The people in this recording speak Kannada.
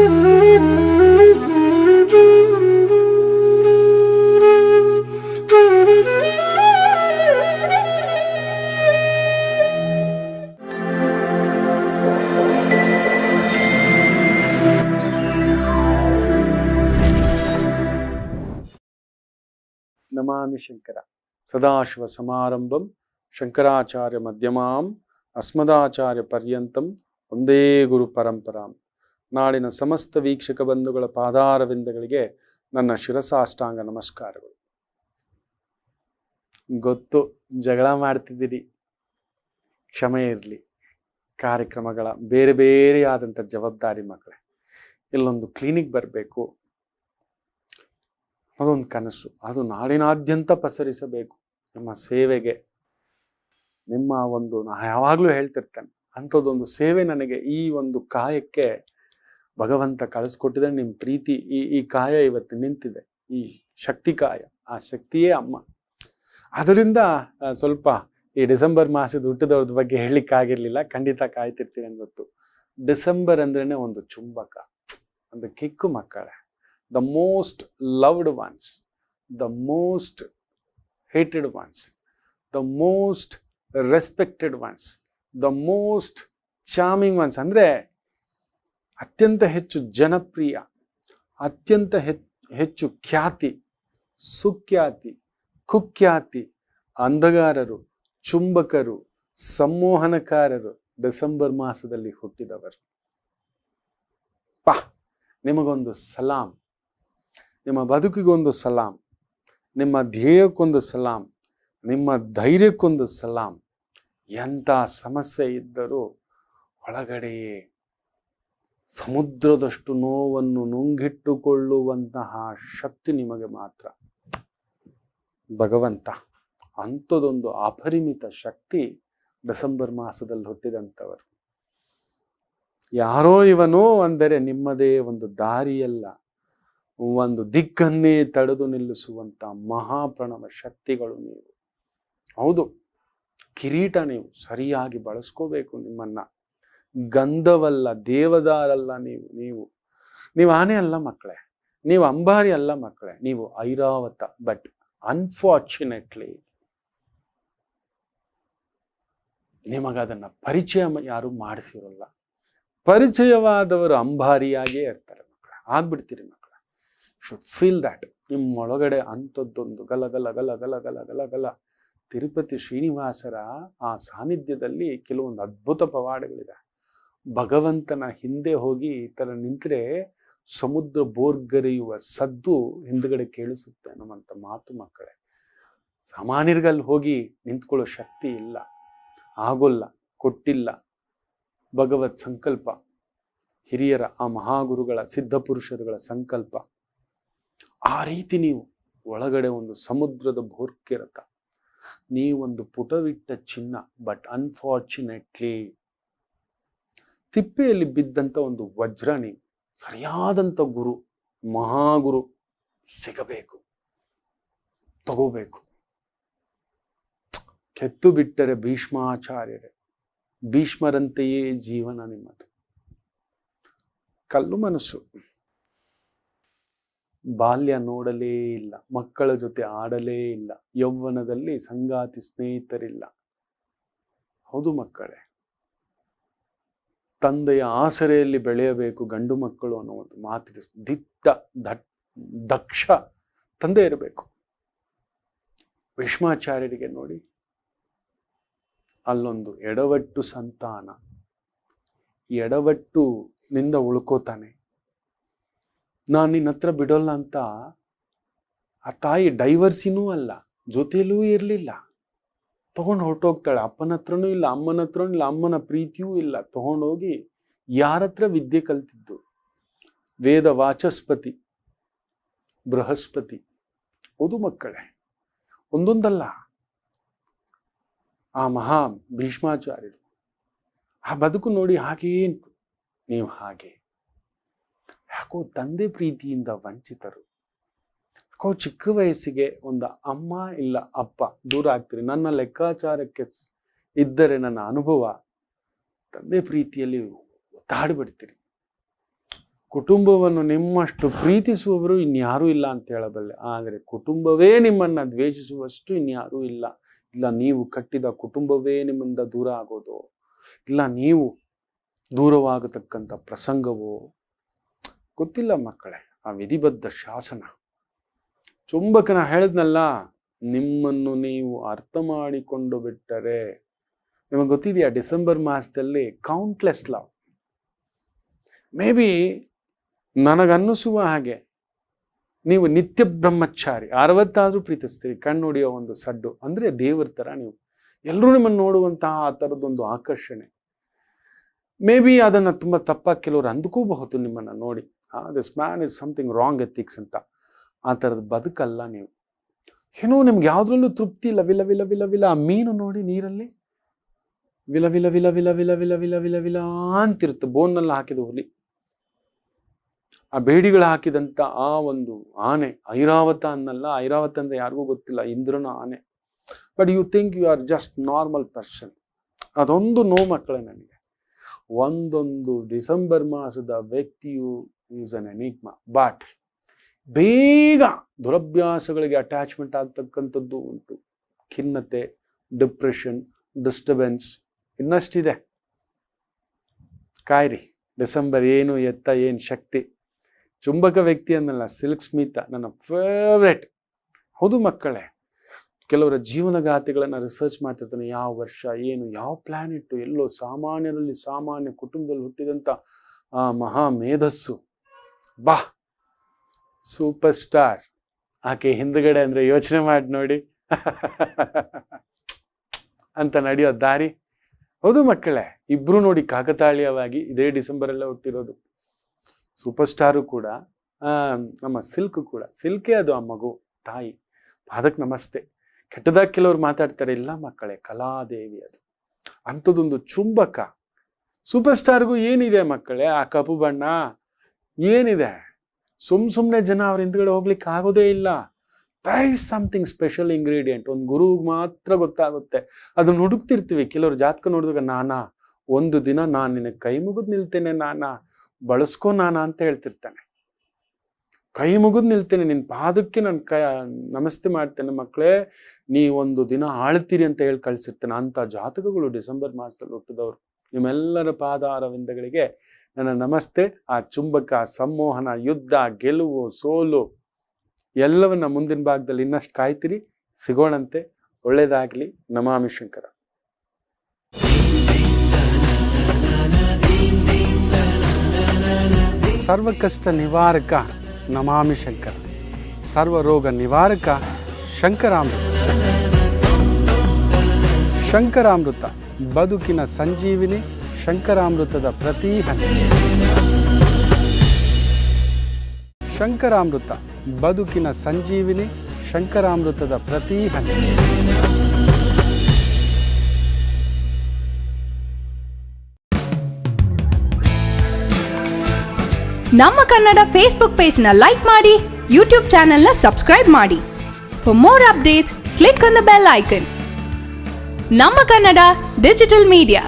ನಮಾಮಿ ಶಂಕರ ಸದಾಶಿವ ಸಮಾರಂಭಂ ಶಂಕರಾಚಾರ್ಯ ಮಧ್ಯಮಾಂ ಅಸ್ಮದಾಚಾರ್ಯ ಪರ್ಯಂತಂ ಒಂದೇ ಗುರು ಪರಂಪರಾಂ. ನಾಡಿನ ಸಮಸ್ತ ವೀಕ್ಷಕ ಬಂಧುಗಳ ಪಾದಾರವಿಂದಗಳಿಗೆ ನನ್ನ ಶಿರಸಾಷ್ಟಾಂಗ ನಮಸ್ಕಾರಗಳು. ಗೊತ್ತು ಜಗಳ ಮಾಡ್ತಿದ್ದೀರಿ, ಕ್ಷಮೆ ಇರಲಿ. ಕಾರ್ಯಕ್ರಮಗಳ ಬೇರೆ ಬೇರೆಯಾದಂಥ ಜವಾಬ್ದಾರಿ ಮಕ್ಕಳೇ. ಇಲ್ಲೊಂದು ಕ್ಲಿನಿಕ್ ಬರಬೇಕು, ಅದೊಂದು ಕನಸು. ಅದು ನಾಡಿನಾದ್ಯಂತ ಪಸರಿಸಬೇಕು. ನಿಮ್ಮ ಸೇವೆಗೆ, ನಿಮ್ಮ ಒಂದು, ನಾ ಯಾವಾಗಲೂ ಹೇಳ್ತಿರ್ತೇನೆ, ಅಂಥದ್ದೊಂದು ಸೇವೆ ನನಗೆ ಈ ಒಂದು ಕಾಯಕ್ಕೆ ಭಗವಂತ ಕಳಿಸ್ಕೊಟ್ಟಿದೆ. ನಿಮ್ಮ ಪ್ರೀತಿ, ಈ ಕಾಯ ಇವತ್ತು ನಿಂತಿದೆ, ಈ ಶಕ್ತಿ ಕಾಯ. ಆ ಶಕ್ತಿಯೇ ಅಮ್ಮ. ಅದರಿಂದ ಸ್ವಲ್ಪ ಈ ಡಿಸೆಂಬರ್ ಮಾಸದ ಹುಟ್ಟಿದವ್ರದ ಬಗ್ಗೆ ಹೇಳಲಿಕ್ಕಾಗಿರ್ಲಿಲ್ಲ. ಖಂಡಿತ ಕಾಯ್ತಿರ್ತೀನಿ ಅನ್ಗೊತ್ತು. ಡಿಸೆಂಬರ್ ಅಂದ್ರೇನೆ ಒಂದು ಚುಂಬಕ, ಒಂದು ಕಿಕ್ಕು ಮಕ್ಕಳೇ. The most loved ones, the most hated ones, the most respected ones, the most charming ones. ಅಂದರೆ ಅತ್ಯಂತ ಹೆಚ್ಚು ಜನಪ್ರಿಯ, ಅತ್ಯಂತ ಹೆಚ್ಚು ಖ್ಯಾತಿ, ಸುಖ್ಯಾತಿ, ಕುಖ್ಯಾತಿ, ಅಂಧಗಾರರು, ಚುಂಬಕರು, ಸಂಮೋಹನಕಾರರು ಡಿಸೆಂಬರ್ ಮಾಸದಲ್ಲಿ ಹುಟ್ಟಿದವರು. ನಿಮಗೊಂದು ಸಲಾಂ, ನಿಮ್ಮ ಬದುಕಿಗೊಂದು ಸಲಾಂ, ನಿಮ್ಮ ಧ್ಯೇಯಕ್ಕೊಂದು ಸಲಾಂ, ನಿಮ್ಮ ಧೈರ್ಯಕ್ಕೊಂದು ಸಲಾಂ. ಎಂಥ ಸಮಸ್ಯೆ ಇದ್ದರೂ ಒಳಗಡೆಯೇ ಸಮುದ್ರದಷ್ಟು ನೋವನ್ನು ನುಂಗಿಟ್ಟುಕೊಳ್ಳುವಂತಹ ಶಕ್ತಿ ನಿಮಗೆ ಮಾತ್ರ ಭಗವಂತ. ಅಂಥದೊಂದು ಅಪರಿಮಿತ ಶಕ್ತಿ ಡಿಸೆಂಬರ್ ಮಾಸದಲ್ಲಿ ಹುಟ್ಟಿದಂಥವರು. ಯಾರೋ ಇವನೋ ಅಂದರೆ ನಿಮ್ಮದೇ ಒಂದು ದಾರಿಯಲ್ಲ, ಒಂದು ದಿಕ್ಕನ್ನೇ ತಡೆದು ನಿಲ್ಲಿಸುವಂತ ಮಹಾಪ್ರಣವ ಶಕ್ತಿಗಳು ನೀವು. ಹೌದು, ಕಿರೀಟ ನೀವು ಸರಿಯಾಗಿ ಬಳಸ್ಕೋಬೇಕು. ನಿಮ್ಮನ್ನ ಗಂಧವಲ್ಲ, ದೇವದಾರಲ್ಲ, ನೀವು ಆನೆ ಅಲ್ಲ ಮಕ್ಕಳೇ, ನೀವು ಅಂಬಾರಿ ಅಲ್ಲ ಮಕ್ಕಳೇ, ನೀವು ಐರಾವತ. ಬಟ್ ಅನ್ಫಾರ್ಚುನೇಟ್ಲಿ ನಿಮಗದನ್ನ ಪರಿಚಯ ಯಾರು ಮಾಡಿಸಿರಲ್ಲ. ಪರಿಚಯವಾದವರು ಅಂಬಾರಿಯಾಗೇ ಇರ್ತಾರೆ ಮಕ್ಕಳೇ. ಆಗ್ಬಿಡ್ತೀರಿ ಮಕ್ಕಳೇ. Should feel that. ನಿಮ್ಮೊಳಗಡೆ ಅಂಥದ್ದೊಂದು ಗಲ ಗಲ ಗಲ ಗಲ ಗಲ ಗಲ ಗಲ. ತಿರುಪತಿ ಶ್ರೀನಿವಾಸರ ಆ ಸಾನ್ನಿಧ್ಯದಲ್ಲಿ ಕೆಲವೊಂದು ಅದ್ಭುತ ಪವಾಡಗಳಿದೆ. ಭಗವಂತನ ಹಿಂದೆ ಹೋಗಿ ಈ ಥರ ನಿಂತರೆ ಸಮುದ್ರ ಬೋರ್ಗರೆಯುವ ಸದ್ದು ಹಿಂದ್ಗಡೆ ಕೇಳಿಸುತ್ತೆ ನಮ್ಮಂಥ ಮಾತು ಮಕ್ಕಳೇ. ಸಾಮಾನ್ಯರಿಗಲ್ಲಿ ಹೋಗಿ ನಿಂತ್ಕೊಳ್ಳೋ ಶಕ್ತಿ ಇಲ್ಲ, ಆಗೋಲ್ಲ, ಕೊಟ್ಟಿಲ್ಲ. ಭಗವತ್ ಸಂಕಲ್ಪ, ಹಿರಿಯರ, ಆ ಮಹಾಗುರುಗಳ, ಸಿದ್ಧಪುರುಷರುಗಳ ಸಂಕಲ್ಪ. ಆ ರೀತಿ ನೀವು ಒಳಗಡೆ ಒಂದು ಸಮುದ್ರದ ಬೋರ್ಕೆರತ, ನೀವೊಂದು ಪುಟವಿಟ್ಟ ಚಿನ್ನ. ಬಟ್ ಅನ್ಫಾರ್ಚುನೇಟ್ಲಿ ತಿಪ್ಪೆಯಲ್ಲಿ ಬಿದ್ದಂಥ ಒಂದು ವಜ್ರ. ನೀವು ಸರಿಯಾದಂಥ ಗುರು, ಮಹಾಗುರು ಸಿಗಬೇಕು, ತಗೋಬೇಕು. ಕೆತ್ತು ಬಿಟ್ಟರೆ ಭೀಷ್ಮಾಚಾರ್ಯರೇ, ಭೀಷ್ಮರಂತೆಯೇ ಜೀವನ ನಿಮ್ಮದು. ಕಲ್ಲು ಮನಸ್ಸು, ಬಾಲ್ಯ ನೋಡಲೇ ಇಲ್ಲ, ಮಕ್ಕಳ ಜೊತೆ ಆಡಲೇ ಇಲ್ಲ, ಯೌವನದಲ್ಲಿ ಸಂಗಾತಿ ಸ್ನೇಹಿತರಿಲ್ಲ. ಹೌದು ಮಕ್ಕಳೇ, ತಂದೆಯ ಆಸರೆಯಲ್ಲಿ ಬೆಳೆಯಬೇಕು ಗಂಡು ಮಕ್ಕಳು ಅನ್ನೋ ಒಂದು ಮಾತಿದೆ. ದಕ್ಷ ತಂದೆ ಇರಬೇಕು. ಭೀಷ್ಮಾಚಾರ್ಯರಿಗೆ ನೋಡಿ, ಅಲ್ಲೊಂದು ಎಡವಟ್ಟು ಸಂತಾನ, ಎಡವಟ್ಟು ನಿಂದ ಉಳ್ಕೋತಾನೆ. ನಾನು ನಿನ್ನ ಹತ್ರ ಬಿಡೋಲ್ಲ ಅಂತ ಆ ತಾಯಿ ಡೈವರ್ಸಿನೂ ಅಲ್ಲ, ಜೊತೆಯಲ್ಲೂ ಇರಲಿಲ್ಲ, ತಗೊಂಡು ಹೊರಟೋಗ್ತಾಳೆ. ಅಪ್ಪನ ಹತ್ರನೂ ಇಲ್ಲ, ಅಮ್ಮನ ಹತ್ರನೂ ಇಲ್ಲ, ಅಮ್ಮನ ಪ್ರೀತಿಯೂ ಇಲ್ಲ. ತಗೊಂಡೋಗಿ ಯಾರ ಹತ್ರ ವಿದ್ಯೆ ಕಲ್ತಿದ್ದು? ವೇದ ವಾಚಸ್ಪತಿ ಬೃಹಸ್ಪತಿ. ಹೌದು ಮಕ್ಕಳೇ, ಒಂದೊಂದಲ್ಲ, ಆ ಮಹಾ ಭೀಷ್ಮಾಚಾರ್ಯರು. ಆ ಬದುಕು ನೋಡಿ ಹಾಗೇ ಉಂಟು. ನೀವು ಹಾಗೆ ಯಾಕೋ ತಂದೆ ಪ್ರೀತಿಯಿಂದ ವಂಚಿತರು. ಯಾಕೋ ಚಿಕ್ಕ ವಯಸ್ಸಿಗೆ ಒಂದು ಅಮ್ಮ ಇಲ್ಲ ಅಪ್ಪ ದೂರ ಆಗ್ತೀರಿ. ನನ್ನ ಲೆಕ್ಕಾಚಾರಕ್ಕೆ ಇದ್ದರೆ, ನನ್ನ ಅನುಭವ, ತಂದೆ ಪ್ರೀತಿಯಲ್ಲಿ ಒತ್ತಾಡಿಬಿಡ್ತೀರಿ. ಕುಟುಂಬವನ್ನು ನಿಮ್ಮಷ್ಟು ಪ್ರೀತಿಸುವವರು ಇನ್ಯಾರೂ ಇಲ್ಲ ಅಂತ ಹೇಳಬಲ್ಲೆ. ಆದರೆ ಕುಟುಂಬವೇ ನಿಮ್ಮನ್ನು ದ್ವೇಷಿಸುವಷ್ಟು ಇನ್ಯಾರೂ ಇಲ್ಲ. ಇಲ್ಲ ನೀವು ಕಟ್ಟಿದ ಕುಟುಂಬವೇ ನಿಮ್ಮಿಂದ ದೂರ ಆಗೋದು, ಇಲ್ಲ ನೀವು ದೂರವಾಗತಕ್ಕಂಥ ಪ್ರಸಂಗವೋ ಗೊತ್ತಿಲ್ಲ ಮಕ್ಕಳೇ. ಆ ವಿಧಿಬದ್ಧ ಶಾಸನ ಚುಂಬಕನ ಹೇಳಿದ್ನಲ್ಲ, ನಿಮ್ಮನ್ನು ನೀವು ಅರ್ಥ ಮಾಡಿಕೊಂಡು ಬಿಟ್ಟರೆ, ನಿಮಗೆ ಗೊತ್ತಿದೆಯಾ ಡಿಸೆಂಬರ್ ಮಾಸದಲ್ಲಿ ಕೌಂಟ್ಲೆಸ್ ಲವ್. ಮೇ ಬಿ ನನಗನ್ನಿಸುವ ಹಾಗೆ ನೀವು ನಿತ್ಯ ಬ್ರಹ್ಮಚಾರಿ, 60 ಪ್ರೀತಿಸ್ತೀರಿ, ಕಣ್ಣು ಹೊಡಿಯೋ ಒಂದು ಸಡ್ಡು ಅಂದ್ರೆ ದೇವರ ತರ ನೀವು ಎಲ್ಲರೂ ನಿಮ್ಮನ್ನು ನೋಡುವಂತಹ ಆ ಥರದ್ದೊಂದು ಆಕರ್ಷಣೆ. ಮೇ ಬಿ ಅದನ್ನ ತುಂಬಾ ತಪ್ಪಾಗಿ ಕೆಲವರು ಅಂದ್ಕೋಬಹುದು ನಿಮ್ಮನ್ನ ನೋಡಿ, this man is something wrong ethics ಅಂತ. ಆ ಥರದ ಬದುಕಲ್ಲ ನೀವು. ಏನೋ ನಿಮ್ಗೆ ಯಾವ್ದ್ರಲ್ಲೂ ತೃಪ್ತಿ ಇಲ್ಲ. ವಿಲ ವಿಲ ವಿಲ ವಿಲ ಆ ಮೀನು ನೋಡಿ ನೀರಲ್ಲಿ ವಿಲ ವಿಲ ವಿಲ ವಿಲ ವಿಲ ವಿಲ ವಿಲ ವಿಲ ವಿಲ ಅಂತಿರುತ್ತೆ. ಬೋನ್ನಲ್ಲಿ ಹಾಕಿದ ಹುಲಿ, ಆ ಬೇಡಿಗಳು ಹಾಕಿದಂತ ಆ ಒಂದು ಆನೆ, ಐರಾವತ ಅನ್ನಲ್ಲ. ಐರಾವತ ಅಂದ್ರೆ ಯಾರಿಗೂ ಗೊತ್ತಿಲ್ಲ, ಇಂದ್ರನ ಆನೆ. But you think you are just normal person. ಅದೊಂದು ನೋವು ಮಕ್ಕಳೇ ನನಗೆ. ಒಂದೊಂದು ಡಿಸೆಂಬರ್ ಮಾಸದ ವ್ಯಕ್ತಿಯು ಈಸ್ ಅನ್ ಎನಿಗ್ಮಾ. ಬಟ್ ಬೇಗ ದುರಭ್ಯಾಸಗಳಿಗೆ ಅಟ್ಯಾಚ್ಮೆಂಟ್ ಆಗ್ತಕ್ಕಂಥದ್ದು ಉಂಟು. ಖಿನ್ನತೆ, ಡಿಪ್ರೆಷನ್, ಡಿಸ್ಟರ್ಬೆನ್ಸ್ ಇನ್ನಷ್ಟಿದೆ. ಕಾಯ್ರಿ, ಡಿಸೆಂಬರ್ ಏನು ಎತ್ತ ಏನು ಶಕ್ತಿ. ಚುಂಬಕ ವ್ಯಕ್ತಿ ಅನ್ನಲ್ಲ, ಸಿಲ್ಕ್ ಸ್ಮಿತಾ ನನ್ನ ಫೇವ್ರೆಟ್. ಹೌದು ಮಕ್ಕಳೇ, ಕೆಲವರ ಜೀವನಗಾಥೆಗಳನ್ನು ರಿಸರ್ಚ್ ಮಾಡ್ತಿರ್ತಾನೆ. ಯಾವ ವರ್ಷ ಏನು, ಯಾವ ಪ್ಲಾನೆಟ್, ಎಲ್ಲೋ ಸಾಮಾನ್ಯರಲ್ಲಿ ಸಾಮಾನ್ಯ ಕುಟುಂಬದಲ್ಲಿ ಹುಟ್ಟಿದಂಥ ಆ ಮಹಾ ಮೇಧಸ್ಸು, ಬಾ ಸೂಪರ್ ಸ್ಟಾರ್. ಆಕೆ ಹಿಂದ್ಗಡೆ ಅಂದ್ರೆ ಯೋಚನೆ ಮಾಡಿ ನೋಡಿ ಅಂತ ನಡೆಯೋ ದಾರಿ. ಹೌದು ಮಕ್ಕಳೇ, ಇಬ್ರು ನೋಡಿ ಕಾಕತಾಳೀಯವಾಗಿ ಇದೇ ಡಿಸೆಂಬರ್ ಎಲ್ಲ ಹುಟ್ಟಿರೋದು. ಸೂಪರ್ ಸ್ಟಾರು ಕೂಡ, ನಮ್ಮ ಸಿಲ್ಕ್ ಕೂಡ. ಸಿಲ್ಕೇ ಅದು ಆ ಮಗು, ತಾಯಿ. ಪಾದಕ್ಕೆ ನಮಸ್ತೆ. ಕೆಟ್ಟದಾಗಿ ಕೆಲವ್ರು ಮಾತಾಡ್ತಾರೆ. ಇಲ್ಲ ಮಕ್ಕಳೇ, ಕಲಾದೇವಿ ಅದು. ಅಂಥದ್ದೊಂದು ಚುಂಬಕ. ಸೂಪರ್ ಸ್ಟಾರ್ಗೂ ಏನಿದೆ ಮಕ್ಕಳೇ, ಆ ಕಪ್ಪು ಬಣ್ಣ ಏನಿದೆ? ಸುಮ್ಮನೆ ಜನ ಅವ್ರ ಹಿಂದ್ಗಡೆ ಹೋಗ್ಲಿಕ್ಕೆ ಆಗೋದೇ ಇಲ್ಲ. There is something special ingredient. ಒಂದು ಗುರುಗೆ ಮಾತ್ರ ಗೊತ್ತಾಗುತ್ತೆ. ಅದನ್ನ ಹುಡುಕ್ತಿರ್ತೀವಿ. ಕೆಲವ್ರು ಜಾತಕ ನೋಡಿದಾಗ, ನಾನಾ ಒಂದು ದಿನ ನಾನು ನಿನಗೆ ಕೈ ಮುಗಿದು ನಿಲ್ತೇನೆ, ನಾನಾ ಬಳಸ್ಕೋ ನಾನಾ ಅಂತ ಹೇಳ್ತಿರ್ತಾನೆ. ಕೈ ಮುಗಿದು ನಿಲ್ತೇನೆ, ನಿನ್ನ ಪಾದಕ್ಕೆ ನಾನು ನಮಸ್ತೆ ಮಾಡ್ತೇನೆ ಮಕ್ಕಳೇ, ನೀ ಒಂದು ದಿನ ಆಳ್ತೀರಿ ಅಂತ ಹೇಳಿ ಕಳ್ಸಿರ್ತೇನೆ. ಅಂತ ಜಾತಕಗಳು ಡಿಸೆಂಬರ್ ಮಾಸದಲ್ಲಿ ಹುಟ್ಟಿದವರು. ನಿಮ್ಮೆಲ್ಲರ ಪಾದಾರವಿಂದಗಳಿಗೆ ನನ್ನ ನಮಸ್ತೆ. ಆ ಚುಂಬಕ, ಸಂಮೋಹನ, ಯುದ್ಧ, ಗೆಲುವು, ಸೋಲು ಎಲ್ಲವನ್ನ ಮುಂದಿನ ಭಾಗದಲ್ಲಿ ಇನ್ನಷ್ಟು ಕಾಯ್ತಿರಿ. ಸಿಗೋಣಂತೆ. ಒಳ್ಳೇದಾಗ್ಲಿ. ನಮಾಮಿ ಶಂಕರ. ಸರ್ವ ಕಷ್ಟ ನಿವಾರಕ ನಮಾಮಿ ಶಂಕರ. ಸರ್ವ ರೋಗ ನಿವಾರಕ ಶಂಕರಾಮೃತ. ಶಂಕರಾಮೃತ ಬದುಕಿನ ಸಂಜೀವಿನಿ. ಶಂಕರಾಮೃತದ ಪ್ರತಿ ಹನಿ. ಶಂಕರಾಮೃತ ಬದುಕಿನ ಸಂಜೀವಿನಿ. ಶಂಕರಾಮೃತದ ಪ್ರತಿ ಹನಿ. ನಮ್ಮ ಕನ್ನಡ ಫೇಸ್ಬುಕ್ ಪೇಜ್ ನ ಲೈಕ್ ಮಾಡಿ, ಯೂಟ್ಯೂಬ್ ಚಾನೆಲ್ ನ ಸಬ್ಸ್ಕ್ರೈಬ್ ಮಾಡಿ. For more updates click on the bell icon. ನಮ್ಮ ಕನ್ನಡ ಡಿಜಿಟಲ್ ಮೀಡಿಯಾ.